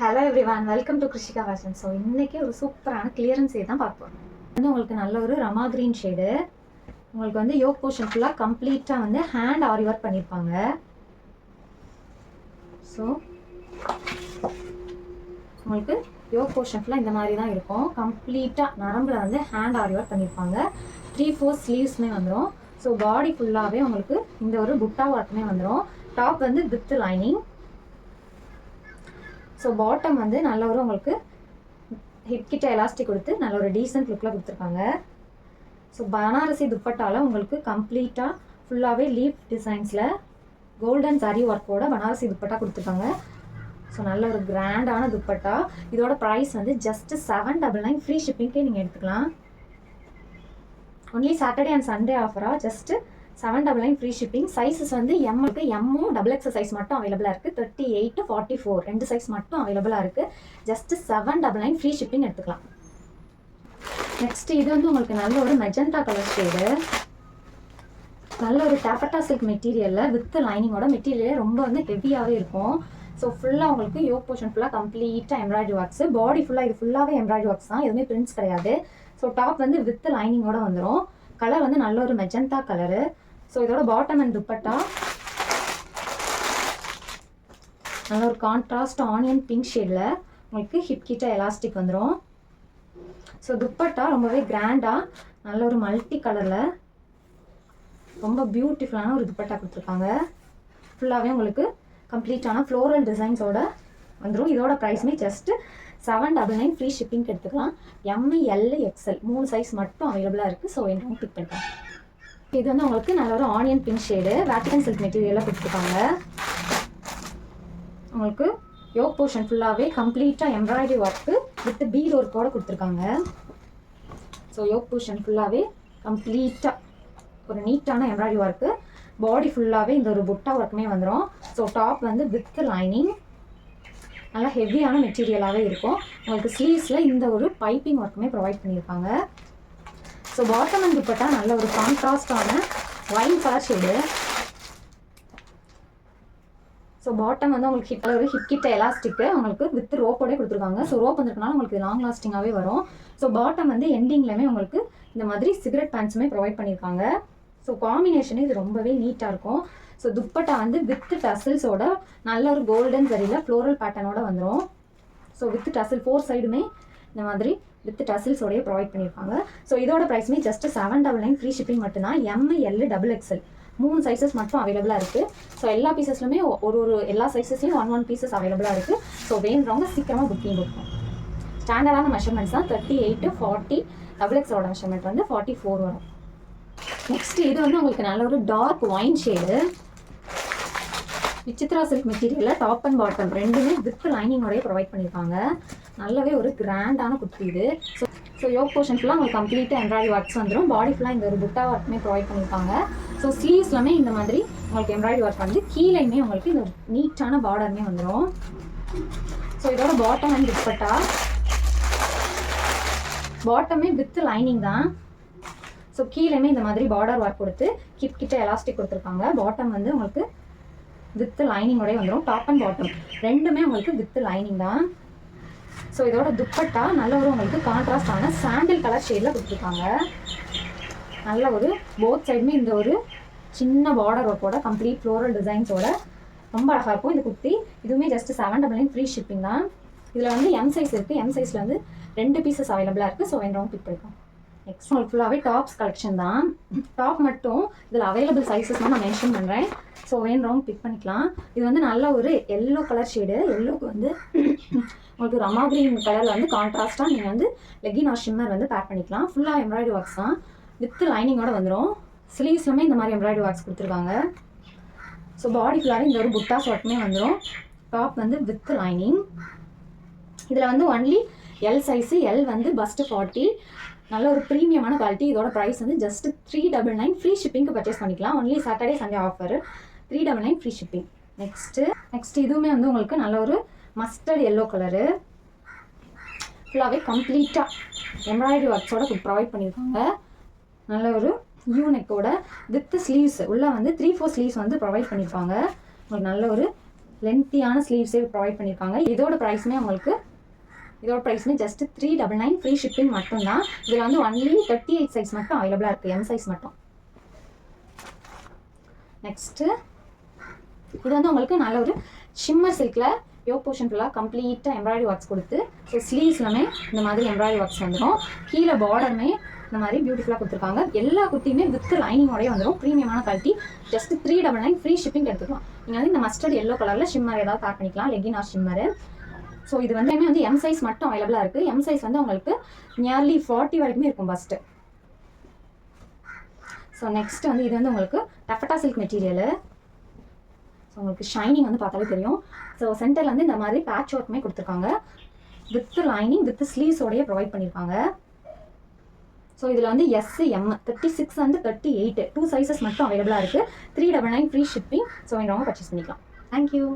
Hello everyone, welcome to Krishika fashion. So இன்றைக்கி ஒரு சூப்பரான கிளியரன்ஸ் தான் பார்ப்போம். வந்து உங்களுக்கு நல்ல ஒரு ரமா கிரீன் ஷேடு. உங்களுக்கு வந்து யோக் போர்ஷன் ஃபுல்லாக கம்ப்ளீட்டாக வந்து ஹேண்ட் ஆரி ஒர்க் பண்ணியிருப்பாங்க. ஸோ உங்களுக்கு யோக் போர்ஷன் ஃபுல்லாக இந்த மாதிரி தான் இருக்கும். கம்ப்ளீட்டாக நரம்பில் வந்து ஹேண்ட் ஆரி ஒர்க் பண்ணியிருப்பாங்க. 3/4 ஸ்லீவ்ஸுமே வந்துடும். ஸோ பாடி ஃபுல்லாகவே உங்களுக்கு இந்த ஒரு புட்டா ஒர்க்குமே வந்துடும். டாப் வந்து வித் லைனிங். ஸோ பாட்டம் வந்து நல்ல ஒரு உங்களுக்கு ஹிப் கிட்ட எலாஸ்டிக் கொடுத்து நல்ல ஒரு டீசென்ட் லுக்கில் கொடுத்துருக்காங்க. ஸோ பனாரசி துப்பட்டாவில் உங்களுக்கு கம்ப்ளீட்டாக ஃபுல்லாகவே லீஃப் டிசைன்ஸில் கோல்டன் சரி ஒர்க்கோட பனாரசி துப்பட்டா கொடுத்துருக்காங்க. ஸோ நல்ல ஒரு கிராண்டான துப்பட்டா. இதோட ப்ரைஸ் வந்து ஜஸ்ட் 799 ஃப்ரீ ஷிப்பிங்கே நீங்கள் எடுத்துக்கலாம். ஒன்லி சாட்டர்டே அண்ட் சண்டே ஆஃபராக ஜஸ்ட் 799 ஃப்ரீ ஷிப்பிங். சைஸஸ் வந்து எம்முக்கு எம்மும் XXL சைஸ் மட்டும் அவைலபிளாக இருக்குது. 38 44 ரெண்டு சைஸ் மட்டும் அவைலபிளாக இருக்குது. ஜஸ்ட் 799 ஃப்ரீ ஷிப்பிங் எடுத்துக்கலாம். நெக்ஸ்ட் இது வந்து உங்களுக்கு நல்ல ஒரு மெஜந்தா கலர் ஷேடு. நல்ல ஒரு டாப்பட்டா சில்க் மெட்டீரியலில் வித் லைனிங்கோட மெட்டீரியலே ரொம்ப வந்து ஹெவியாகவே இருக்கும். ஸோ ஃபுல்லாக உங்களுக்கு யோக் போர்ஷன் ஃபுல்லாக கம்ப்ளீட்டாக எம்ப்ராய்டரி ஒர்க்ஸ். பாடி ஃபுல்லாக இது ஃபுல்லாகவே எம்ப்ராய்டரி ஒர்க்ஸ் தான், எதுவுமே பிரிண்ட்ஸ் கிடையாது. ஸோ டாப் வந்து வித் லைனிங்கோட வந்துடும். கலர் வந்து நல்ல ஒரு மெஜந்தா கலரு. ஸோ இதோட பாட்டம் அண்ட் துப்பட்டா நல்ல ஒரு கான்ட்ராஸ்ட் ஆனியன் பிங்க் ஷேடில் உங்களுக்கு ஹிப் கிட்ட எலாஸ்டிக் வந்துடும். ஸோ துப்பட்டா ரொம்பவே கிராண்டாக நல்ல ஒரு மல்டி கலரில் ரொம்ப பியூட்டிஃபுல்லான ஒரு துப்பட்டா கொடுத்துருக்காங்க. ஃபுல்லாகவே உங்களுக்கு கம்ப்ளீட்டான ஃப்ளோரல் டிசைன்ஸோட வந்துடும். இதோட ப்ரைஸுமே ஜஸ்ட் 799 ஃப்ரீ ஷிப்பிங்க்கு எடுத்துக்கலாம். ML XL 3 சைஸ் மட்டும் அவைலபிளாக இருக்குது. ஸோ என்ன பிக் பண்ணிக்கலாம். இது வந்து உங்களுக்கு நல்ல ஒரு onion pink shade Vatican silk மெட்டீரியலாக கொடுத்துருக்காங்க. உங்களுக்கு யோக் போர்ஷன் ஃபுல்லாகவே கம்ப்ளீட்டாக எம்ப்ராய்டரி ஒர்க்கு வித் பீட் ஒர்க்கோடு கொடுத்துருக்காங்க. ஸோ யோக் போர்ஷன் ஃபுல்லாகவே கம்ப்ளீட்டாக ஒரு நீட்டான எம்ப்ராய்டரி ஒர்க்கு. பாடி ஃபுல்லாகவே இந்த ஒரு புட்டா ஒர்க்குமே வந்துடும். ஸோ டாப் வந்து வித் லைனிங் நல்லா ஹெவியான மெட்டீரியலாகவே இருக்கும். உங்களுக்கு ஸ்லீவ்ஸில் இந்த ஒரு பைப்பிங் ஒர்க்குமே ப்ரொவைட் பண்ணியிருப்பாங்க. ஸோ பாட்டம் அண்ட் துப்பட்டா நல்ல ஒரு கான்ட்ராஸ்டான wine colour shade. So bottom வந்து உங்களுக்கு ஒரு ஹிப் கிட்ட எலாஸ்டிக்கு உங்களுக்கு வித் ரோப்போடே கொடுத்துருக்காங்க. ஸோ ரோப் வந்துருக்கனால உங்களுக்கு லாங் லாஸ்டிங்காகவே வரும். ஸோ பாட்டம் வந்து எண்டிங்லேயுமே உங்களுக்கு இந்த மாதிரி சிகரெட் பேண்ட்ஸுமே ப்ரொவைட் பண்ணியிருக்காங்க. ஸோ காம்பினேஷனே இது ரொம்பவே நீட்டாக இருக்கும். ஸோ துப்பட்டா வந்து வித் டசில்ஸோட நல்ல ஒரு கோல்டன் சரியில் ஃப்ளோரல் பேட்டர்னோட வந்துடும். ஸோ வித் டசில் 4 சைடுமே இந்த மாதிரி வித் டசில்ஸோடய ப்ரொவைட் பண்ணியிருப்பாங்க. ஸோ இதோட ப்ரைஸ்மே ஜஸ்ட் 799 ஃப்ரீ ஷிப்பிங் மட்டும்தான். ML XXL 3 சைஸஸ் மட்டும் அவைலபிளாக இருக்குது. ஸோ எல்லா பீசஸ்லுமே எல்லா சைஸஸ்லையும் 1 பீசஸ் அவைலபிளாக இருக்குது. ஸோ வேணுறவங்க சீக்கிரமாக புக்கிங் கொடுக்கும். ஸ்டாண்டர்டான மெஷர்மெண்ட்ஸ் தான் 38 40 XXLோட மெஷர்மெண்ட் வந்து 44 வரும். நெக்ஸ்ட் இது வந்து உங்களுக்கு நல்ல ஒரு dark wine shade Vichitra silk மெட்டீரியலில் டாப் அண்ட் பாட்டம் ரெண்டுமே வித் லைனிங்கோடய ப்ரொவைட் பண்ணியிருக்காங்க. நல்லாவே ஒரு கிராண்டான குர்த்தி இது. ஸோ யோக் போர்ஷன் ஃபுல்லாக உங்களுக்கு கம்ப்ளீட்டாக எம்ப்ராய்டரி ஒர்க்ஸ் வந்துடும். பாடி ஃபுல்லாக இந்த ஒரு புட்டா ஒர்க்குமே ப்ரொவைட் பண்ணியிருக்காங்க. ஸோ ஸ்லீவ்ஸ்லாமே இந்த மாதிரி உங்களுக்கு எம்ப்ராய்டரி ஒர்க் வந்து கீழேயுமே உங்களுக்கு இந்த நீட்டான பார்டருமே வந்துடும். ஸோ இதோட பாட்டம் அண்ட் துப்பட்டா பாட்டமே வித் லைனிங் தான். ஸோ கீழேயுமே இந்த மாதிரி பார்டர் ஒர்க் கொடுத்து ஹிப் கிட்ட எலாஸ்டிக் கொடுத்துருக்காங்க. பாட்டம் வந்து உங்களுக்கு வித் லைனிங்கோடய வந்துடும். டாப் அண்ட் பாட்டம் ரெண்டுமே உங்களுக்கு வித் லைனிங் தான். ஸோ இதோட துப்பட்டா நல்ல ஒரு உங்களுக்கு கான்ட்ராஸ்டான சாண்டில் கலர் ஷேடில் கொடுத்துருக்காங்க. நல்ல ஒரு போத் சைடுமே இந்த ஒரு சின்ன பார்டர் ஒர்க்கோட கம்ப்ளீட் ஃப்ளோரல் டிசைன்ஸோட ரொம்ப அழகாக இருக்கும் இந்த குர்த்தி. இதுவுமே ஜஸ்ட் 799 ஃப்ரீ ஷிப்பிங் தான். இதில் வந்து M சைஸ் இருக்குது. M சைஸில் வந்து 2 பீசஸ் அவைலபிளாக இருக்குது. ஸோ வேணுறவங்க பிக் பண்ணிக்கலாம். நெக்ஸ்ட் உங்களுக்கு ஃபுல்லாகவே டாப்ஸ் கலெக்ஷன் தான். டாப் மட்டும் இதில் அவைலபிள் சைஸஸ் நான் மென்ஷன் பண்ணுறேன். ஸோ வேணுறவங்க பிக் பண்ணிக்கலாம். இது வந்து நல்ல ஒரு எல்லோ கலர் ஷேடு. எல்லோக்கு வந்து உங்களுக்கு ரமா கிரீன் கலரில் வந்து கான்ட்ராஸ்ட்டாக நீங்கள் வந்து லெகின் ஆர் ஷிம்மர் வந்து பேக் பண்ணிக்கலாம். ஃபுல்லாக எம்ப்ராய்டரி ஒர்க்ஸ் தான் வித் லைனிங்கோட வந்துடும். ஸ்லீவ்ஸ்லுமே இந்த மாதிரி எம்ப்ராய்டரி ஒர்க்ஸ் கொடுத்துருக்காங்க. ஸோ பாடி ஃபுல்லாகவே இந்த ஒரு புட்டாஸ் ஒர்க்குமே வந்துடும். டாப் வந்து வித் லைனிங். இதில் வந்து ஒன்லி L சைஸு. L வந்து பஸ்ட் 40. நல்ல ஒரு ப்ரீமியமான குவாலிட்டி. இதோட ப்ரைஸ் வந்து ஜஸ்ட் 399 ஃப்ரீ ஷிப்பிங்க்கு பர்ச்சேஸ் பண்ணிக்கலாம். Only Saturday Sunday offer 399 free shipping. Next இதுவுமே வந்து உங்களுக்கு நல்ல ஒரு மஸ்டர்ட் எல்லோ கலரு. ஃபுல்லாகவே கம்ப்ளீட்டாக எம்ப்ராய்டரி ஒர்க்ஸோட ப்ரொவைட் பண்ணியிருக்காங்க. நல்ல ஒரு யூனெக்கோட வித் ஸ்லீவ்ஸ் உள்ளே வந்து 3/4 ஸ்லீவ்ஸ் வந்து ப்ரொவைட் பண்ணியிருப்பாங்க. உங்களுக்கு நல்ல ஒரு லென்த்தியான ஸ்லீவ்ஸே ப்ரொவைட் பண்ணியிருக்காங்க. இதோட ப்ரைஸுமே ஜஸ்ட் 399 ஃப்ரீ ஷிப்பிங் மட்டும்தான். இதில் வந்து ஒன்லி 38 சைஸ் மட்டும் அவைலபிளாக இருக்குது, எம் சைஸ் மட்டும். நெக்ஸ்ட்டு இது வந்து உங்களுக்கு நல்ல ஒரு ஷிம்மர் சில்கில் யோக் போர்ஷன் ஃபுல்லாக கம்ப்ளீட்டாக எம்ப்ராய்டரி ஒர்க்ஸ் கொடுத்து, ஸோ ஸ்லீவ்ஸ்லுமே இந்த மாதிரி எம்ப்ராய்டரி ஒர்க்ஸ் வந்துடும். கீழே பார்டருமே இந்த மாதிரி பியூட்டிஃபுல்லாக கொடுத்துருக்காங்க. எல்லா குர்த்தியுமே வித் லைனிங்கோடய வந்துடும். ப்ரீமியமான குவாலிட்டி. ஜஸ்ட் 399 ஃப்ரீ ஷிப்பிங் எடுத்துக்கலாம். நீங்கள் வந்து இந்த மஸ்டர்ட் எல்லோ கலரில் ஷிம்மர் ஏதாவது பேக் பண்ணிக்கலாம், லெகின் ஆர் ஷிம்மரு. ஸோ இது வந்து எம் சைஸ் மட்டும் அவைலபிளாக இருக்குது. எம் சைஸ் வந்து உங்களுக்கு நியர்லி 40 வரைக்குமே இருக்கும் பஸ்ட்டு. ஸோ நெக்ஸ்ட் வந்து இது வந்து உங்களுக்கு டஃபட்டா சில்க் மெட்டீரியலு. ஸோ உங்களுக்கு ஷைனிங் வந்து பார்த்தாலே தெரியும். ஸோ சென்டரில் வந்து இந்த மாதிரி பேட்ச் ஒர்க்குமே கொடுத்துருக்காங்க. வித் லைனிங் வித் ஸ்லீவ்ஸோடையே ப்ரொவைட் பண்ணியிருக்காங்க. ஸோ இதில் வந்து எம் 36 வந்து 38 2 சைஸஸ் மட்டும் அவைலபிளாக இருக்குது. 399 ஃப்ரீ ஷிப்பிங். ஸோ வேணுறவங்க பர்ச்சேஸ் பண்ணிக்கலாம். தேங்க்யூ.